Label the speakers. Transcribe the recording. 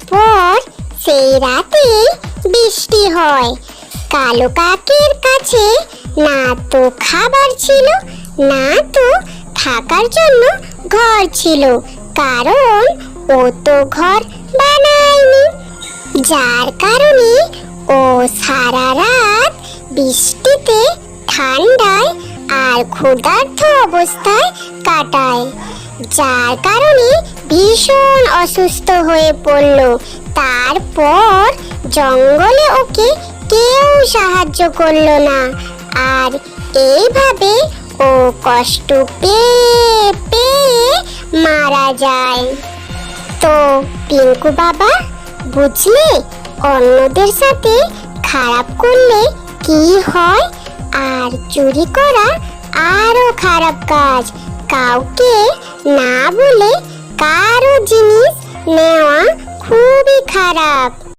Speaker 1: তারপর সেই রাতে বৃষ্টি হয়। কালো কাকের কাছে না তো খাবার ছিল, না তো থাকার জন্য ঘর ছিল, কারণ ও তো ঘর বানায়নি। যার কারণে ও সারা রাত বৃষ্টিতে, ঠান্ডায় আর ক্ষুধার্ত অবস্থায় কাটায়। যার কারণে ভীষণ অসুস্থ হয়ে পড়ল। তারপর জঙ্গলে ওকে কেউ সাহায্য করলো না, আর এইভাবে ও কষ্ট পেয়ে পেয়ে মারা যায়। তো পিঙ্কু বাবা, বুঝলে অন্যদের সাথে খারাপ করলে কি হয়? আর চুরি করা আরো খারাপ কাজ। কাউকে না বলে কারো জিনিস নেওয়া খুবই খারাপ।